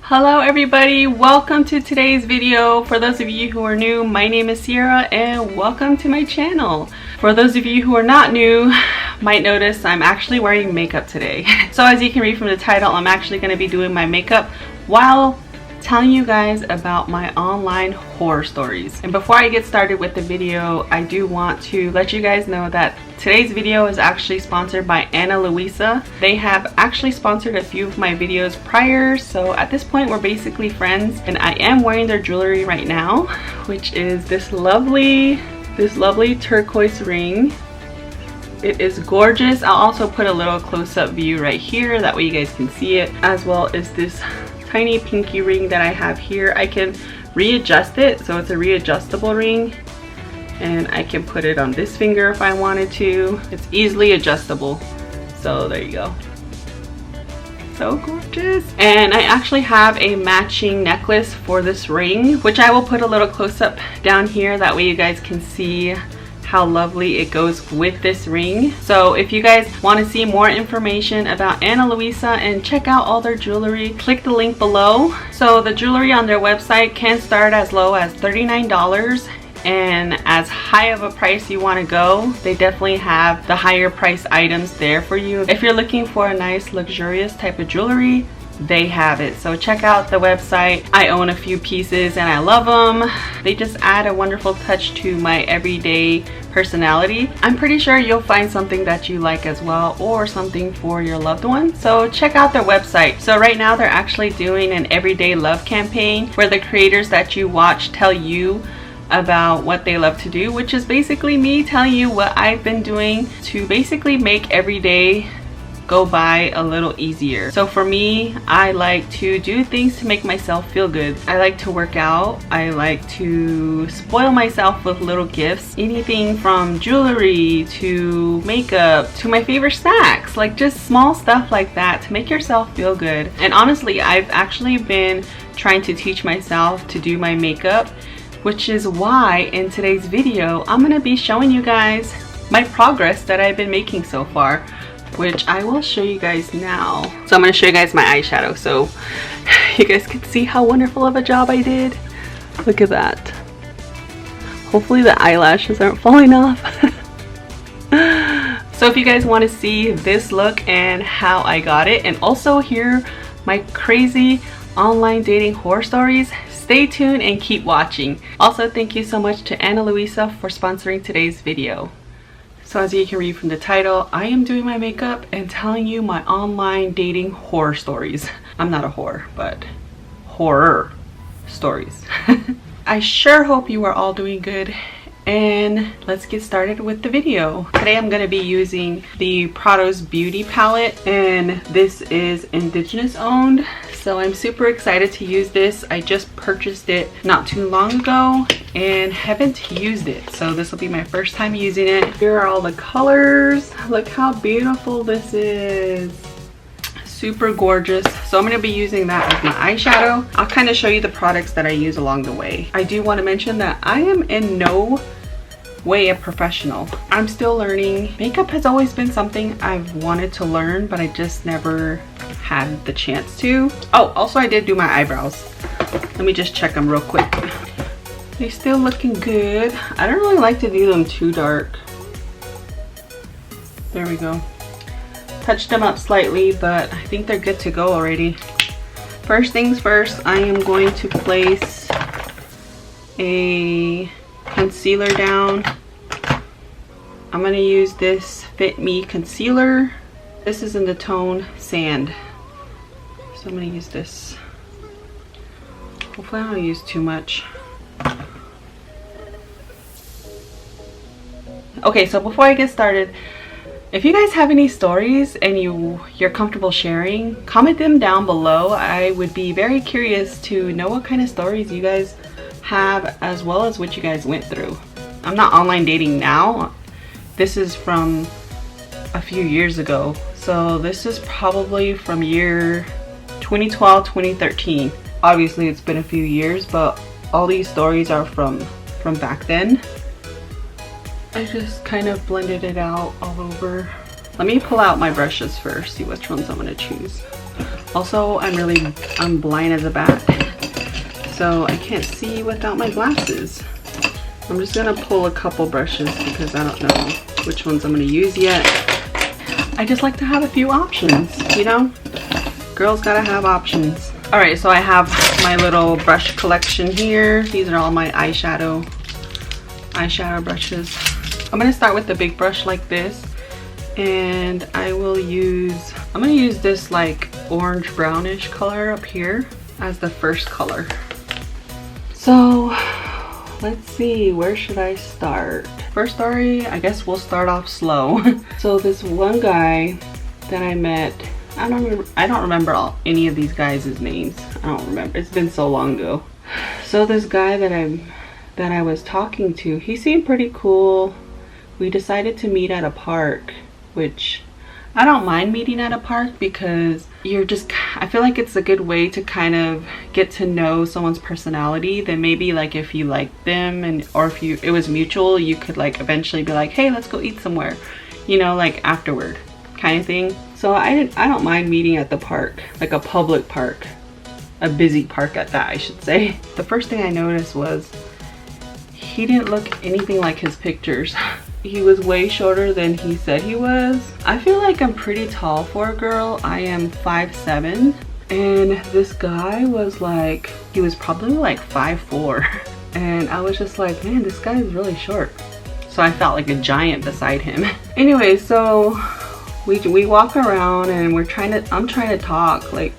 Hello everybody, welcome to today's video. For those of you who are new, my name is Sierra and welcome to my channel. For those of you who are not new, might notice I'm actually wearing makeup today. So as you can read from the title, I'm actually going to be doing my makeup while telling you guys about my online horror stories. And before I get started with the video, I do want to let you guys know that today's video is actually sponsored by Ana Luisa. They have actually sponsored a few of my videos prior, so at this point we're basically friends, and I am wearing their jewelry right now, which is this lovely turquoise ring. It is gorgeous. I'll also put a little close-up view right here, that way you guys can see it, as well as this tiny pinky ring that I have here. I can readjust it, so it's a readjustable ring, and I can put it on this finger if I wanted to. It's easily adjustable, so there you go. So gorgeous. And I actually have a matching necklace for this ring, which I will put a little close-up down here, that way you guys can see how lovely it goes with this ring. So if you guys want to see more information about Ana Luisa and check out all their jewelry, click the link below. So the jewelry on their website can start as low as $39, and as high of a price you want to go, they definitely have the higher price items there for you. If you're looking for a nice luxurious type of jewelry, they have it. So check out the website. I own a few pieces and I love them. They just add a wonderful touch to my everyday personality. I'm pretty sure you'll find something that you like as well, or something for your loved one. So check out their website. So right now they're actually doing an everyday love campaign where the creators that you watch tell you about what they love to do, which is basically me telling you what I've been doing to basically make every day go by a little easier. So for me, I like to do things to make myself feel good. I like to work out. I like to spoil myself with little gifts. Anything from jewelry to makeup to my favorite snacks, like just small stuff like that to make yourself feel good. And honestly, I've actually been trying to teach myself to do my makeup, which is why in today's video, I'm gonna be showing you guys my progress that I've been making so far, which I will show you guys now. So I'm going to show you guys my eyeshadow so you guys can see how wonderful of a job I did. Look at that. Hopefully the eyelashes aren't falling off. So if you guys want to see this look and how I got it, and also hear my crazy online dating horror stories, stay tuned and keep watching. Also, thank you so much to Ana Luisa for sponsoring today's video. So as you can read from the title, I am doing my makeup and telling you my online dating horror stories. I'm not a whore, but horror stories. I sure hope you are all doing good, and let's get started with the video. Today I'm going to be using the Prado's Beauty palette, and this is indigenous owned. So I'm super excited to use this. I just purchased it not too long ago and haven't used it. So this will be my first time using it. Here are all the colors. Look how beautiful this is. Super gorgeous. So I'm going to be using that as my eyeshadow. I'll kind of show you the products that I use along the way. I do want to mention that I am in no way a professional. I'm still learning. Makeup has always been something I've wanted to learn, but I just never had the chance to. Oh, also I did do my eyebrows. Let me just check them real quick. They're still looking good. I don't really like to do them too dark. There we go. Touched them up slightly, but I think they're good to go already. First things first, I am going to place a concealer down. I'm going to use this Fit Me concealer. This is in the tone Sand. So I'm going to use this. Hopefully I don't use too much. Okay, so before I get started, if you guys have any stories and you're comfortable sharing, comment them down below. I would be very curious to know what kind of stories you guys have, as well as what you guys went through. I'm not online dating now. This is from a few years ago. So this is probably from year 2012, 2013. Obviously it's been a few years, but all these stories are from back then. I just kind of blended it out all over. Let me pull out my brushes first, see which ones I'm gonna choose. Also, I'm blind as a bat, so I can't see without my glasses. I'm just gonna pull a couple brushes because I don't know which ones I'm gonna use yet. I just like to have a few options, you know? Girls gotta have options. All right, so I have my little brush collection here. These are all my eyeshadow brushes. I'm gonna start with the big brush like this, and I'm gonna use this like orange brownish color up here as the first color. So let's see, where should I start? First story, I guess we'll start off slow. So this one guy that I met, I don't remember any of these guys' names. I don't remember, it's been so long ago. So this guy that I was talking to, he seemed pretty cool. We decided to meet at a park, which I don't mind meeting at a park because I feel like it's a good way to kind of get to know someone's personality. Then maybe like if you like them or if it was mutual, you could like eventually be like, hey, let's go eat somewhere, you know, like afterward kind of thing. So I don't mind meeting at the park, like a public park, a busy park at that, I should say. The first thing I noticed was he didn't look anything like his pictures. He was way shorter than he said he was. I feel like I'm pretty tall for a girl. I am 5'7", and this guy was like, he was probably like 5'4", and I was just like, man, this guy is really short. So I felt like a giant beside him. Anyway, so we walk around and I'm trying to talk. Like,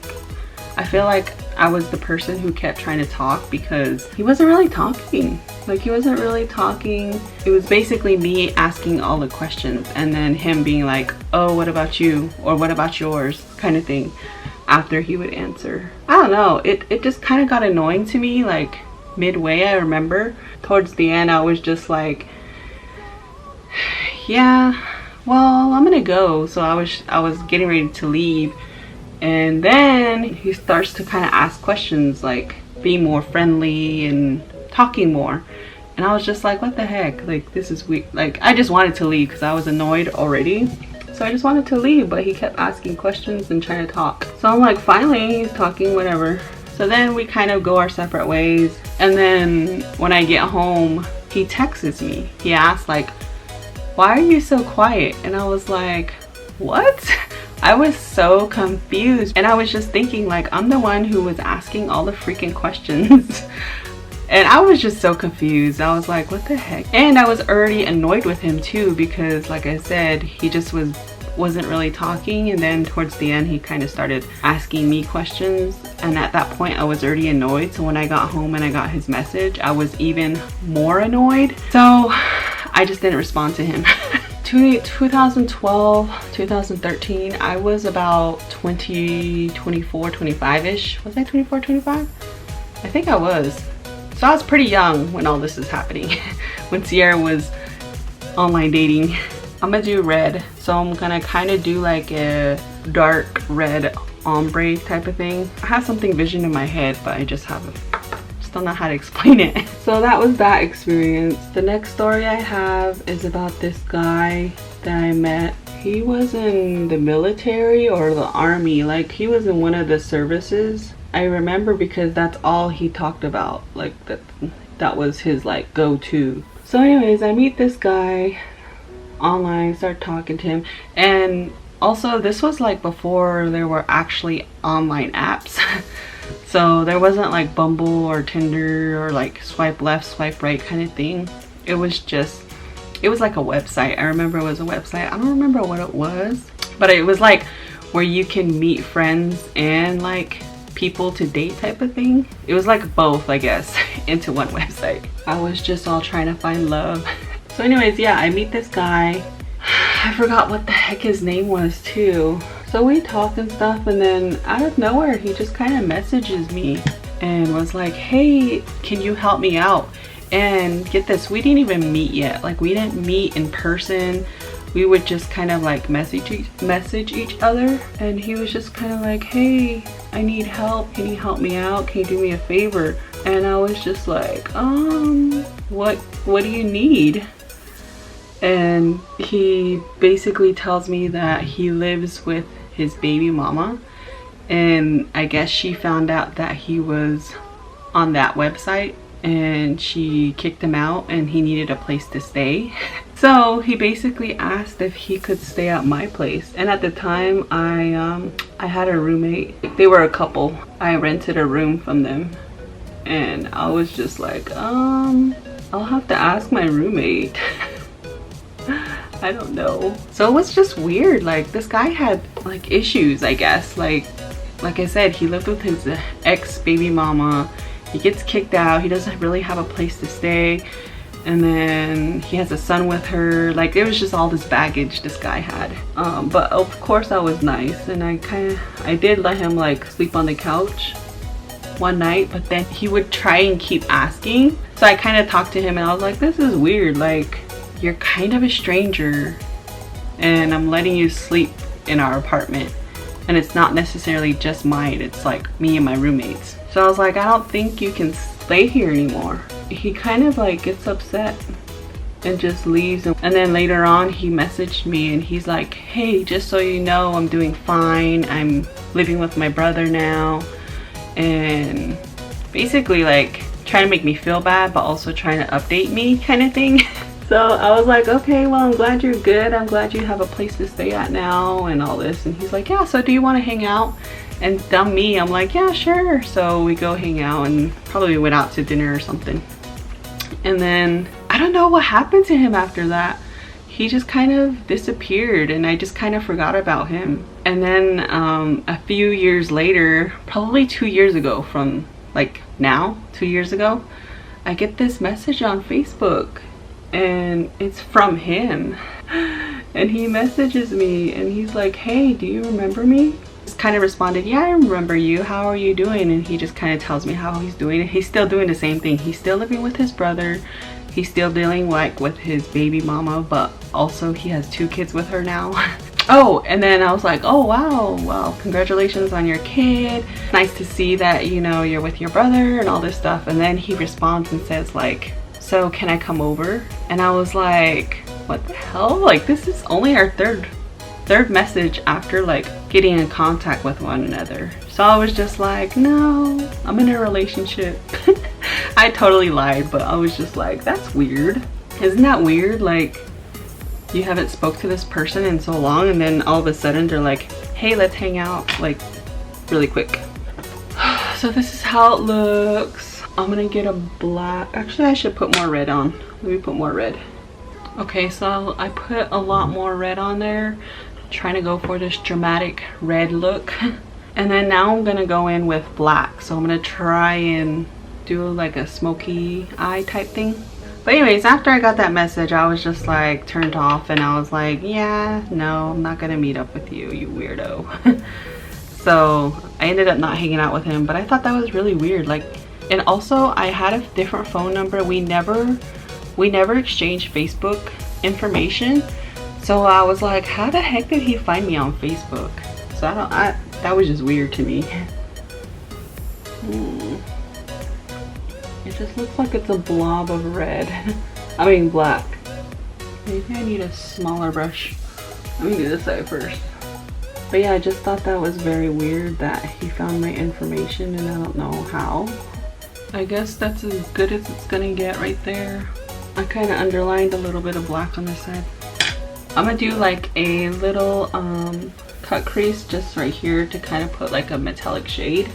I feel like I was the person who kept trying to talk because he wasn't really talking. Like, he wasn't really talking. It was basically me asking all the questions and then him being like, oh, what about you? Or what about yours? Kind of thing after he would answer. I don't know. It just kind of got annoying to me, like midway. I remember towards the end I was just like, yeah, well, I'm gonna go. So I was getting ready to leave, and then he starts to kind of ask questions, like being more friendly and talking more, and I was just like, what the heck, like this is weird. Like, I just wanted to leave because I was annoyed already, so I just wanted to leave, but he kept asking questions and trying to talk. So I'm like, finally he's talking, whatever. So then we kind of go our separate ways, and then when I get home he texts me. He asked like, why are you so quiet? And I was like, what? I was so confused, and I was just thinking like, I'm the one who was asking all the freaking questions. And I was just so confused. I was like, what the heck? And I was already annoyed with him too, because like I said, he just wasn't really talking, and then towards the end he kind of started asking me questions, and at that point I was already annoyed. So when I got home and I got his message, I was even more annoyed. So I just didn't respond to him. 2012, 2013, I was about 24, 25-ish. Was I 24, 25? I think I was. So I was pretty young when all this is happening. When Sierra was online dating. I'm gonna do red. So I'm gonna kind of do like a dark red ombre type of thing. I have something vision in my head, but I just don't know how to explain it. So that was that experience. The next story I have is about this guy that I met. He was in the military or the army. Like, he was in one of the services. I remember because that's all he talked about. Like, that was his like go-to. So anyways, I meet this guy online, start talking to him, and also this was like before there were actually online apps. So there wasn't like Bumble or Tinder or like swipe left, swipe right kind of thing. It was like a website. I remember it was a website. I don't remember what it was, but it was like where you can meet friends and like people to date type of thing. It was like both, I guess, into one website. I was just all trying to find love. So anyways, yeah, I meet this guy. I forgot what the heck his name was too. So we talk and stuff, and then out of nowhere he just kind of messages me and was like, hey, can you help me out? And get this, we didn't even meet yet. Like, we didn't meet in person. We would just kind of like message each other, and he was just kind of like, hey, I need help, can you help me out, can you do me a favor? And I was just like, what do you need? And he basically tells me that he lives with his baby mama, and I guess she found out that he was on that website and she kicked him out and he needed a place to stay. So he basically asked if he could stay at my place, and at the time I had a roommate. They were a couple. I rented a room from them, and I was just like, I'll have to ask my roommate. I don't know. So it was just weird. Like, this guy had like issues, I guess. Like I said, he lived with his ex baby mama. He gets kicked out. He doesn't really have a place to stay. And then he has a son with her. Like, it was just all this baggage this guy had. But of course I was nice, and I did let him like sleep on the couch one night, but then he would try and keep asking. So I kind of talked to him and I was like, this is weird. Like, you're kind of a stranger and I'm letting you sleep in our apartment, and it's not necessarily just mine, it's like me and my roommates. So I was like, I don't think you can stay here anymore. He kind of like gets upset and just leaves. And then later on he messaged me and he's like, hey, just so you know, I'm doing fine. I'm living with my brother now. And basically like trying to make me feel bad, but also trying to update me kind of thing. So I was like, okay, well, I'm glad you're good. I'm glad you have a place to stay at now and all this. And he's like, yeah, so do you want to hang out? And dumb me, I'm like, yeah, sure. So we go hang out and probably went out to dinner or something. And then I don't know what happened to him after that. He just kind of disappeared and I just kind of forgot about him. And then a few years later, probably 2 years ago from like now, 2 years ago, I get this message on Facebook and it's from him. And he messages me and he's like, hey, do you remember me? Just kind of responded, yeah, I remember you. How are you doing? And he just kind of tells me how he's doing. And he's still doing the same thing. He's still living with his brother. He's still dealing like with his baby mama, but also he has 2 kids with her now. Oh, and then I was like, oh wow, well, congratulations on your kid. Nice to see that, you know, you're with your brother and all this stuff. And then he responds and says like, so can I come over? And I was like, what the hell? Like, this is only our third message after like getting in contact with one another. So I was just like, no, I'm in a relationship. I totally lied, but I was just like, that's weird. Isn't that weird? Like, you haven't spoke to this person in so long and then all of a sudden they're like, hey, let's hang out like really quick. So this is how it looks. I'm gonna get a black. Actually, I should put more red on. Let me put more red. Okay, so I put a lot more red on there, trying to go for this dramatic red look. And then now I'm gonna go in with black. So I'm gonna try and do like a smoky eye type thing. But anyways, after I got that message, I was just like turned off and I was like, yeah, no, I'm not gonna meet up with you, you weirdo. So I ended up not hanging out with him, but I thought that was really weird. Like, and also I had a different phone number. We never exchanged Facebook information. So I was like, how the heck did he find me on Facebook? So that was just weird to me. It just looks like it's a blob of red. I mean black. Maybe I need a smaller brush. Let me do this side first. But yeah, I just thought that was very weird that he found my information and I don't know how. I guess that's as good as it's gonna get right there. I kind of underlined a little bit of black on this side. I'm gonna do like a little cut crease just right here to kind of put like a metallic shade.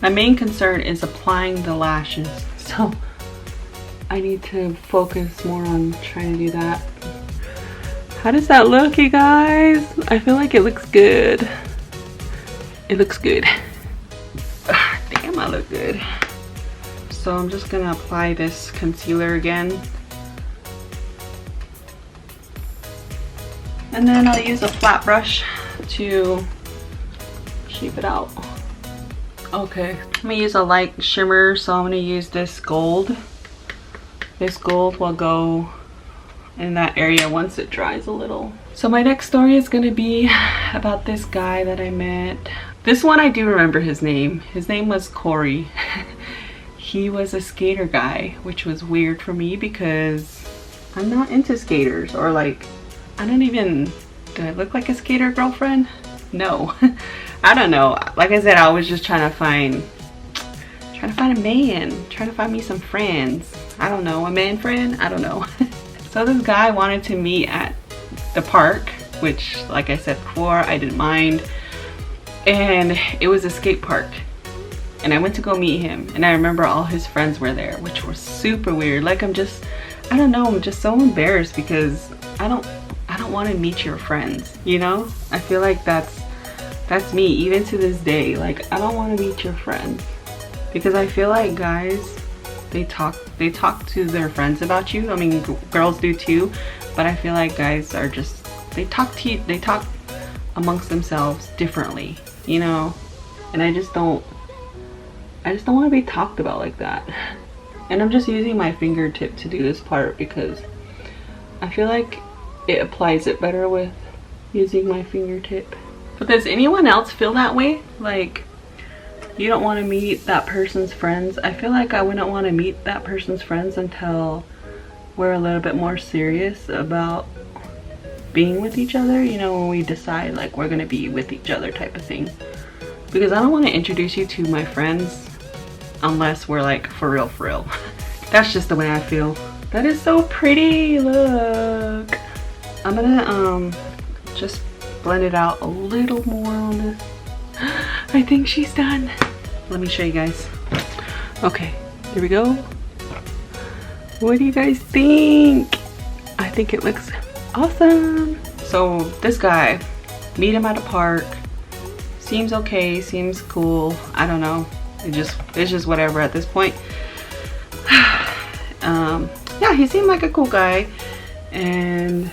My main concern is applying the lashes, so I need to focus more on trying to do that. How does that look, you guys? I feel like it looks good. It looks good. Damn, I look good. So I'm just gonna apply this concealer again. And then I'll use a flat brush to shape it out. Okay, I'm gonna use a light shimmer, so I'm gonna use this gold. This gold will go in that area once it dries a little. So my next story is gonna be about this guy that I met. This one I do remember his name. His name was Corey. He was a skater guy, which was weird for me because I'm not into skaters, or like, I don't even, do I look like a skater girlfriend? No. I don't know. Like I said, I was just trying to find a man, trying to find me some friends. I don't know, a man friend? I don't know. So this guy wanted to meet at the park, which like I said before, I didn't mind. And it was a skate park. And I went to go meet him, and I remember all his friends were there, which was super weird. Like I don't know, I'm just so embarrassed because I don't want to meet your friends, you know? I feel like that's me even to this day. Like I don't want to meet your friends because I feel like guys, they talk to their friends about you. I mean, girls do too, but I feel like guys are just, they talk amongst themselves differently, you know? And I just don't want to be talked about like that. And I'm just using my fingertip to do this part because I feel like it applies it better with using my fingertip. But does anyone else feel that way? Like you don't want to meet that person's friends? I feel like I wouldn't want to meet that person's friends until we're a little bit more serious about being with each other, you know, when we decide like we're gonna be with each other type of thing. Because I don't want to introduce you to my friends unless we're like for real. That's just the way I feel. That is so pretty, look. I'm gonna just blend it out a little more on this. I think she's done. Let me show you guys. Okay, here we go. What do you guys think? I think it looks awesome. So this guy, meet him at a park. Seems okay, seems cool. I don't know. It's just whatever at this point. Yeah, he seemed like a cool guy, and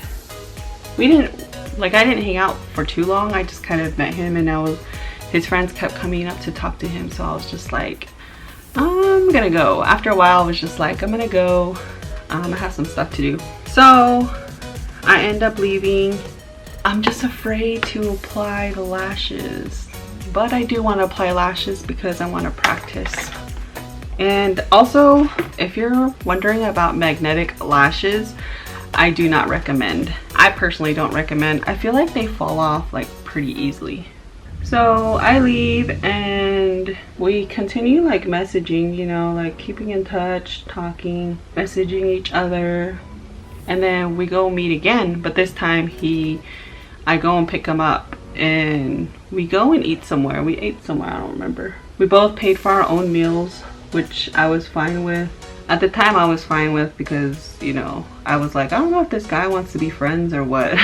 I didn't hang out for too long. I just kind of met him, and his friends kept coming up to talk to him, so I was just like, I'm gonna go. After a while I was just like, I'm gonna go. I have some stuff to do. So I end up leaving. I'm just afraid to apply the lashes, but I do want to apply lashes because I want to practice. And also, if you're wondering about magnetic lashes, I do not recommend. I personally don't recommend. I feel like they fall off like pretty easily. So I leave and we continue like messaging, you know, like keeping in touch, talking, messaging each other. And then we go meet again, but this time I go and pick him up and we go and eat somewhere. We ate somewhere, I don't remember. We both paid for our own meals, which I was fine with. At the time I was fine with because, you know, I was like, I don't know if this guy wants to be friends or what.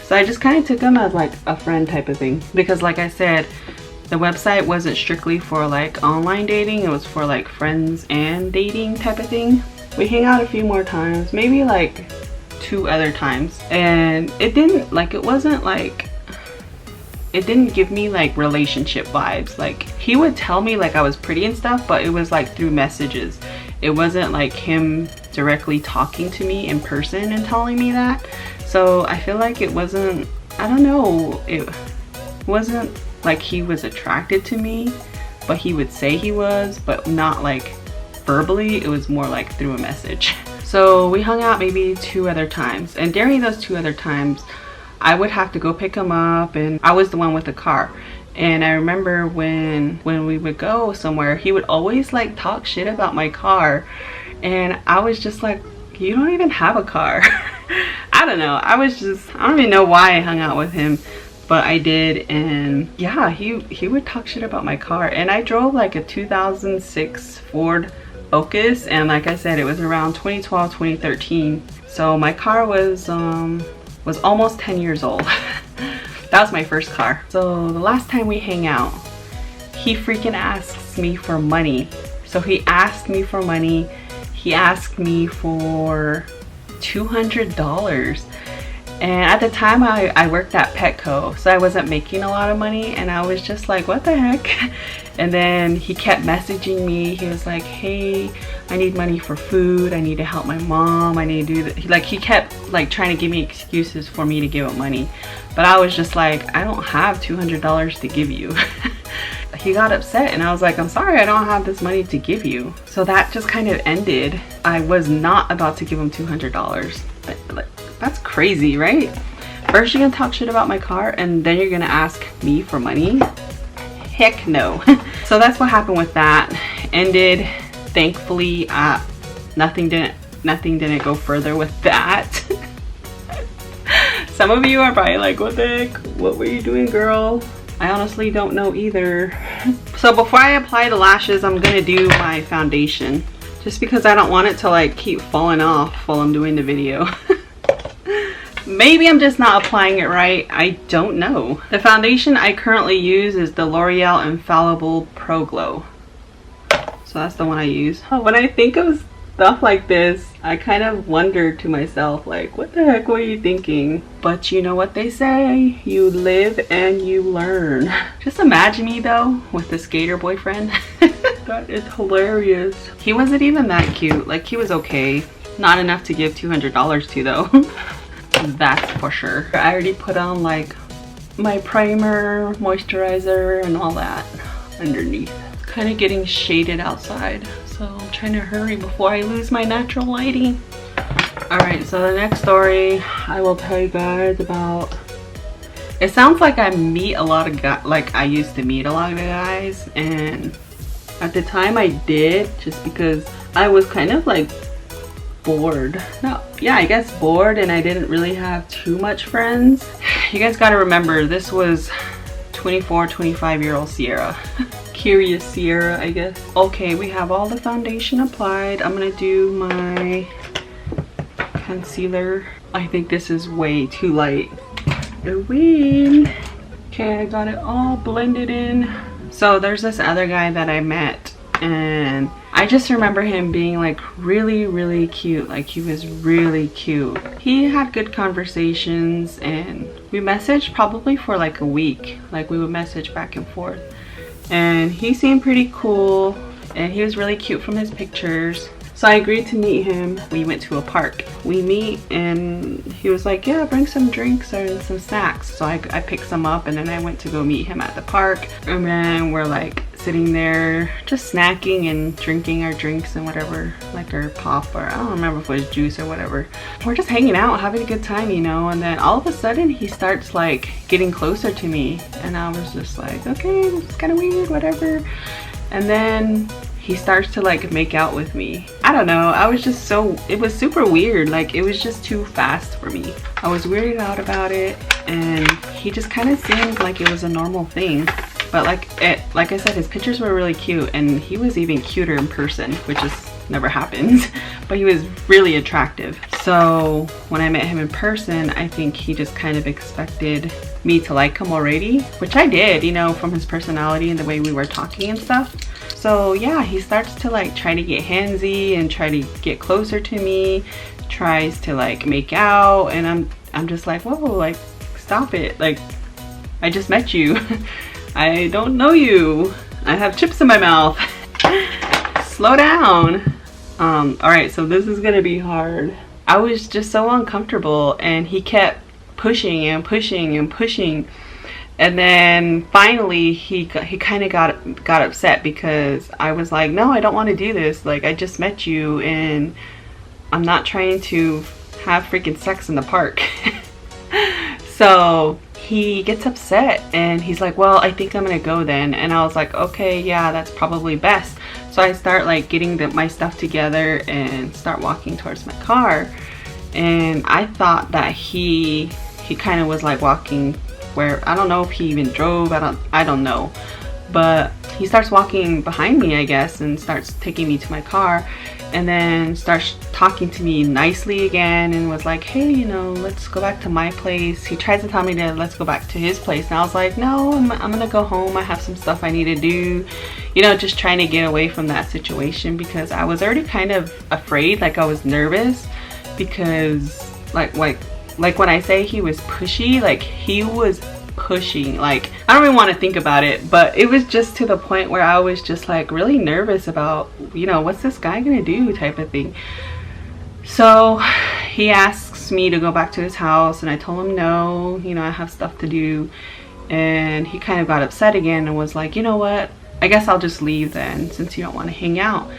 So I just kind of took him as like a friend type of thing, because like I said, the website wasn't strictly for like online dating. It was for like friends and dating type of thing. We hang out a few more times, maybe like 2 other times, and it didn't give me like relationship vibes. Like he would tell me like I was pretty and stuff, but it was like through messages. It wasn't like him directly talking to me in person and telling me that. So I feel like it wasn't, I don't know, it wasn't like he was attracted to me, but he would say he was, but not like verbally. It was more like through a message. So we hung out maybe 2 other times, and during those 2 other times I would have to go pick him up, and I was the one with the car. And I remember when we would go somewhere, he would always like talk shit about my car, and I was just like, you don't even have a car. I don't know, I don't even know why I hung out with him, but I did. And yeah, he would talk shit about my car. And I drove like a 2006 Ford Focus, and like I said, it was around 2012, 2013. So my car was almost 10 years old. That was my first car. So the last time we hang out, he freaking asks me for money. So he asked me for money. He asked me for $200. And at the time I worked at Petco, so I wasn't making a lot of money, and I was just like, what the heck? And then he kept messaging me. He was like, hey, I need money for food, I need to help my mom, I need to do that. Like he kept like trying to give me excuses for me to give him money, but I was just like, I don't have $200 to give you. He got upset, and I was like, I'm sorry, I don't have this money to give you. So that just kind of ended. I was not about to give him $200. But that's crazy, right? First you're gonna talk shit about my car, and then you're gonna ask me for money. heck no. So that's what happened with that. Ended, thankfully. Nothing didn't go further with that. Some of you are probably like, what the heck? What were you doing, girl? I honestly don't know either. So before I apply the lashes, I'm gonna do my foundation, just because I don't want it to like keep falling off while I'm doing the video. Maybe I'm just not applying it right. I don't know. The foundation I currently use is the L'Oreal Infallible Pro Glow. So that's the one I use. When I think of stuff like this, I kind of wonder to myself, like, what the heck were you thinking? But you know what they say, you live and you learn. Just imagine me though with the skater boyfriend. That is hilarious. He wasn't even that cute. Like, he was okay. Not enough to give $200 to though. That's for sure. I already put on like my primer, moisturizer, and all that underneath. Kind of getting shaded outside, so I'm trying to hurry before I lose my natural lighting. Alright, so the next story I will tell you guys about. It sounds like I meet a lot of guys, like I used to meet a lot of guys, and at the time I did, just because I was kind of like bored. No, yeah, I guess bored, and I didn't really have too much friends. You guys got to remember, this was 24, 25-year-old Sierra. Curious Sierra, I guess. Okay, we have all the foundation applied. I'm gonna do my concealer. I think this is way too light. Okay, I got it all blended in. So there's this other guy that I met, and I just remember him being like really cute. Like, he was really cute. He had good conversations, and we messaged probably for like a week. Like, we would message back and forth, and he seemed pretty cool, and he was really cute from his pictures. So I agreed to meet him. We went to a park. We meet, and he was like, yeah, bring some drinks or some snacks. So I picked some up, and then I went to go meet him at the park. And then we're like sitting there just snacking and drinking our drinks and whatever, like our pop, or I don't remember if it was juice or whatever. We're just hanging out, having a good time, you know. And then all of a sudden he starts like getting closer to me, and I was just like, okay, this is kind of weird, whatever. And then he starts to like make out with me. I don't know, I was just so, it was super weird. Like, it was just too fast for me. I was weirded out about it, and he just kind of seemed like it was a normal thing. But like I said, his pictures were really cute, and he was even cuter in person, which just never happens. But he was really attractive. So when I met him in person, I think he just kind of expected me to like him already, which I did, you know, from his personality and the way we were talking and stuff. So yeah, he starts to like try to get handsy and try to get closer to me, tries to like make out, and I'm just like, whoa, like, stop it. Like, I just met you. I don't know you. I have chips in my mouth. Slow down. All right, so this is gonna be hard. I was just so uncomfortable, and he kept pushing and pushing and pushing. And then finally he kind of got upset because I was like, no, I don't want to do this. Like, I just met you, and I'm not trying to have freaking sex in the park. So he gets upset, and he's like, well, I think I'm gonna go then. And I was like, okay, yeah, that's probably best. So I start like getting my stuff together and start walking towards my car. And I thought that he kind of was like walking where, I don't know if he even drove, I don't know, but he starts walking behind me, I guess, and starts taking me to my car, and then starts talking to me nicely again, and was like, hey, you know, let's go back to my place. He tries to tell me to let's go back to his place, and I was like, no, I'm gonna go home. I have some stuff I need to do, you know, just trying to get away from that situation, because I was already kind of afraid. Like, I was nervous because like when I say he was pushy, like, he was pushing. Like, I don't even want to think about it, but it was just to the point where I was just like really nervous about, you know, what's this guy gonna do type of thing. So he asks me to go back to his house, and I told him no, you know, I have stuff to do. And he kind of got upset again and was like, you know what, I guess I'll just leave then, since you don't want to hang out.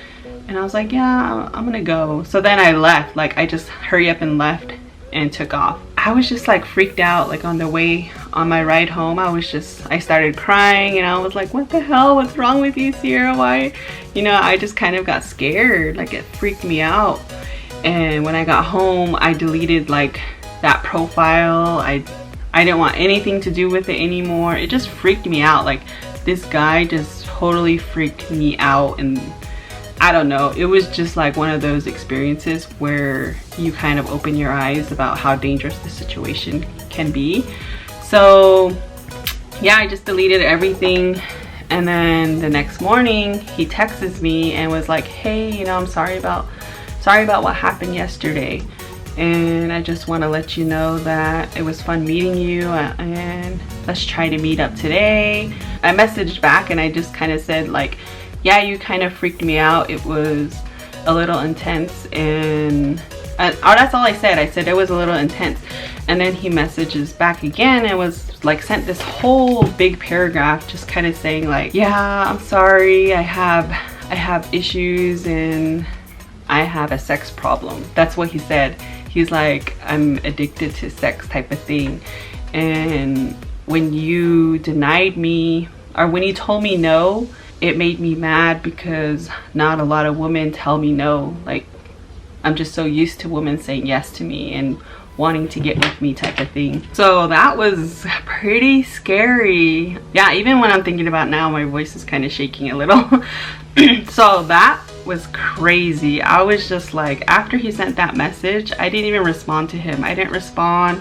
And I was like, yeah, I'm gonna go. So then I left. Like, I just hurry up and left and took off. I was just like freaked out. Like on my ride home, I started crying, and I was like, what the hell, what's wrong with you, Sierra? Why? You know, I just kind of got scared. Like it freaked me out. And when I got home, I deleted like that profile. I didn't want anything to do with it anymore. It just freaked me out. Like this guy just totally freaked me out, and I don't know, it was just like one of those experiences where you kind of open your eyes about how dangerous the situation can be. So yeah, I just deleted everything. And then the next morning he texts me and was like, hey, you know, I'm sorry about what happened yesterday, and I just want to let you know that it was fun meeting you, and let's try to meet up today. I messaged back and I just kind of said like, yeah, you kind of freaked me out. It was a little intense, and that's all I said. I said it was a little intense. And then he messages back again and was like, sent this whole big paragraph just kind of saying like, yeah, I'm sorry, I have issues and I have a sex problem. That's what he said. He's like, I'm addicted to sex type of thing. And when you denied me, or when you told me no, it made me mad because not a lot of women tell me no. Like, I'm just so used to women saying yes to me and wanting to get with me type of thing. So that was pretty scary. Yeah, even when I'm thinking about it now, my voice is kind of shaking a little. So that was crazy. I was just like, after he sent that message, I didn't even respond to him. I didn't respond.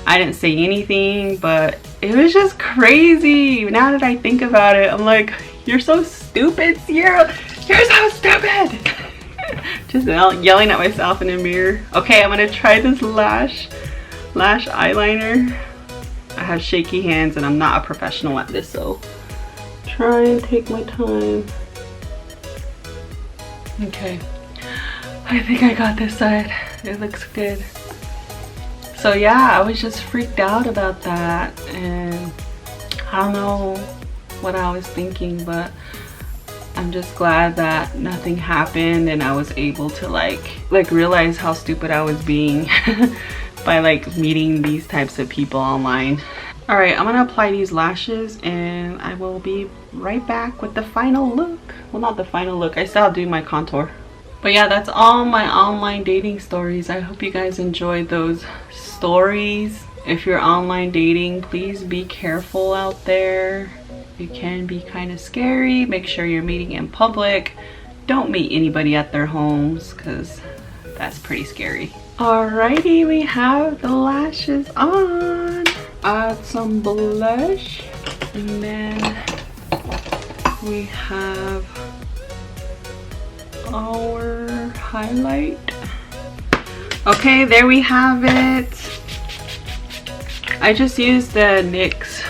I didn't say anything, but it was just crazy. Now that I think about it, I'm like, you're so stupid, Sierra. You're so stupid. Just yelling at myself in the mirror. Okay, I'm gonna try this lash eyeliner. I have shaky hands and I'm not a professional at this, so try and take my time. Okay, I think I got this side. It looks good. So yeah, I was just freaked out about that, and I don't know what I was thinking, but I'm just glad that nothing happened and I was able to like realize how stupid I was being by like meeting these types of people online. All right, I'm gonna apply these lashes and I will be right back with the final look. Well, not the final look, I still do my contour. But yeah, that's all my online dating stories. I hope you guys enjoyed those stories. If you're online dating, please be careful out there. It can be kind of scary. Make sure you're meeting in public. Don't meet anybody at their homes, because that's pretty scary. Alrighty, we have the lashes on. Add some blush, and then we have our highlight. Okay, there we have it. I just used the NYX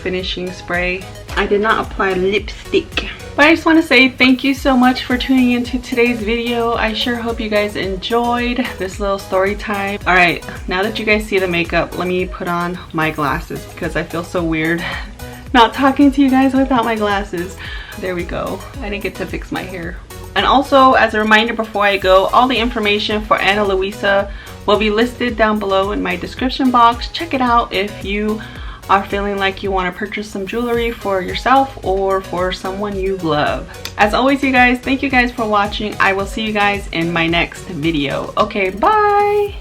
finishing spray. I did not apply lipstick. But I just want to say thank you so much for tuning into today's video. I sure hope you guys enjoyed this little story time. Alright, now that you guys see the makeup, let me put on my glasses because I feel so weird not talking to you guys without my glasses. There we go. I didn't get to fix my hair. And also, as a reminder before I go, all the information for Ana Luisa will be listed down below in my description box. Check it out if you are feeling like you want to purchase some jewelry for yourself or for someone you love. As always, you guys, thank you guys for watching. I will see you guys in my next video. Okay, bye!